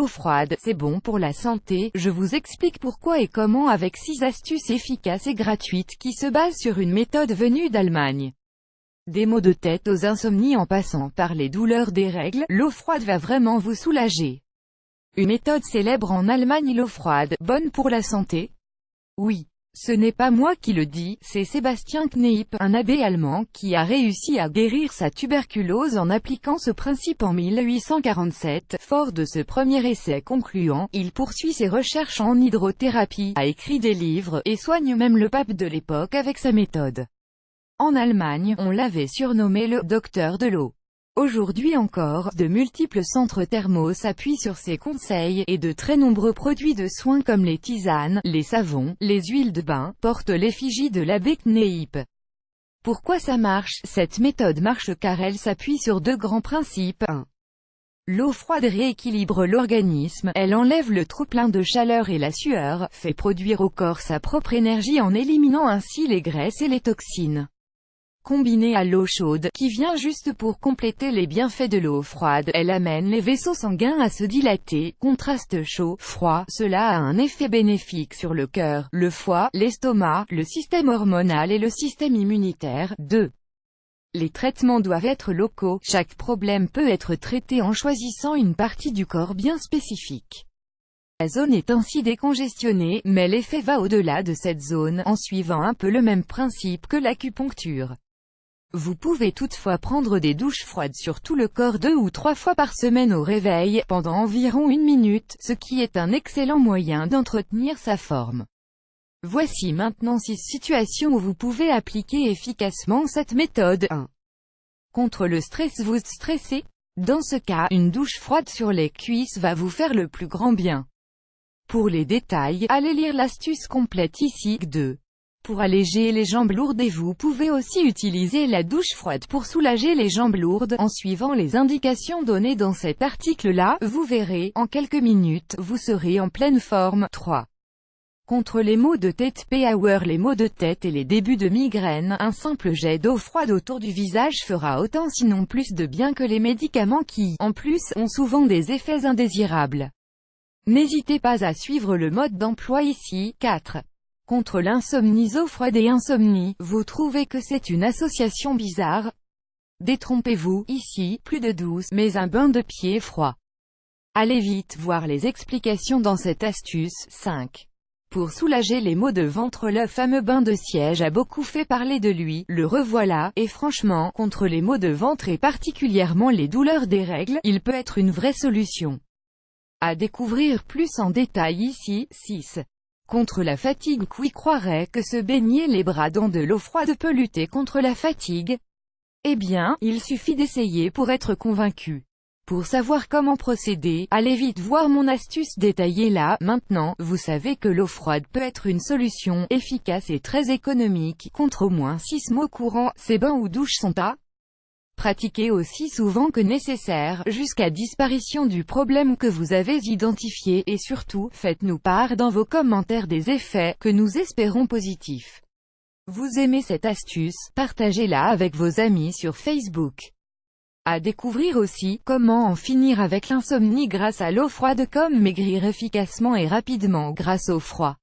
L'eau froide, c'est bon pour la santé. Je vous explique pourquoi et comment avec 6 astuces efficaces et gratuites qui se basent sur une méthode venue d'Allemagne. Des maux de tête aux insomnies en passant par les douleurs des règles, l'eau froide va vraiment vous soulager. Une méthode célèbre en Allemagne. L'eau froide, bonne pour la santé? Oui. Ce n'est pas moi qui le dis, c'est Sébastien Kneipp, un abbé allemand, qui a réussi à guérir sa tuberculose en appliquant ce principe en 1847. Fort de ce premier essai concluant, il poursuit ses recherches en hydrothérapie, a écrit des livres, et soigne même le pape de l'époque avec sa méthode. En Allemagne, on l'avait surnommé le « docteur de l'eau ». Aujourd'hui encore, de multiples centres thermaux s'appuient sur ses conseils, et de très nombreux produits de soins comme les tisanes, les savons, les huiles de bain, portent l'effigie de l'abbé Kneipp. Pourquoi ça marche? Cette méthode marche car elle s'appuie sur 2 grands principes. 1. L'eau froide rééquilibre l'organisme, elle enlève le trop-plein de chaleur et la sueur, fait produire au corps sa propre énergie en éliminant ainsi les graisses et les toxines. Combinée à l'eau chaude, qui vient juste pour compléter les bienfaits de l'eau froide, elle amène les vaisseaux sanguins à se dilater. Contraste chaud-froid, cela a un effet bénéfique sur le cœur, le foie, l'estomac, le système hormonal et le système immunitaire. 2. Les traitements doivent être locaux, chaque problème peut être traité en choisissant une partie du corps bien spécifique. La zone est ainsi décongestionnée, mais l'effet va au-delà de cette zone, en suivant un peu le même principe que l'acupuncture. Vous pouvez toutefois prendre des douches froides sur tout le corps 2 ou 3 fois par semaine au réveil, pendant environ 1 minute, ce qui est un excellent moyen d'entretenir sa forme. Voici maintenant 6 situations où vous pouvez appliquer efficacement cette méthode. 1. Contre le stress. Vous stressez? Dans ce cas, une douche froide sur les cuisses va vous faire le plus grand bien. Pour les détails, allez lire l'astuce complète ici. 2. Pour alléger les jambes lourdes. Et vous pouvez aussi utiliser la douche froide pour soulager les jambes lourdes, en suivant les indications données dans cet article-là. Vous verrez, en quelques minutes, vous serez en pleine forme. 3. Contre les maux de tête. Power. Les maux de tête et les débuts de migraine, un simple jet d'eau froide autour du visage fera autant sinon plus de bien que les médicaments qui, en plus, ont souvent des effets indésirables. N'hésitez pas à suivre le mode d'emploi ici. 4. Contre l'insomnie. Eau froide et insomnie, vous trouvez que c'est une association bizarre? Détrompez-vous, ici, plus de douce, mais un bain de pied froid. Allez vite voir les explications dans cette astuce. 5. Pour soulager les maux de ventre. Le fameux bain de siège a beaucoup fait parler de lui, le revoilà, et franchement, contre les maux de ventre et particulièrement les douleurs des règles, il peut être une vraie solution. À découvrir plus en détail ici. 6. Contre la fatigue. Qui croirait que se baigner les bras dans de l'eau froide peut lutter contre la fatigue? Eh bien, il suffit d'essayer pour être convaincu. Pour savoir comment procéder, allez vite voir mon astuce détaillée là. Maintenant, vous savez que l'eau froide peut être une solution efficace et très économique contre au moins 6 maux courants. Ces bains ou douches sont à pratiquer aussi souvent que nécessaire, jusqu'à disparition du problème que vous avez identifié, et surtout, faites-nous part dans vos commentaires des effets, que nous espérons positifs. Vous aimez cette astuce, partagez-la avec vos amis sur Facebook. À découvrir aussi, comment en finir avec l'insomnie grâce à l'eau froide. Comme maigrir efficacement et rapidement grâce au froid.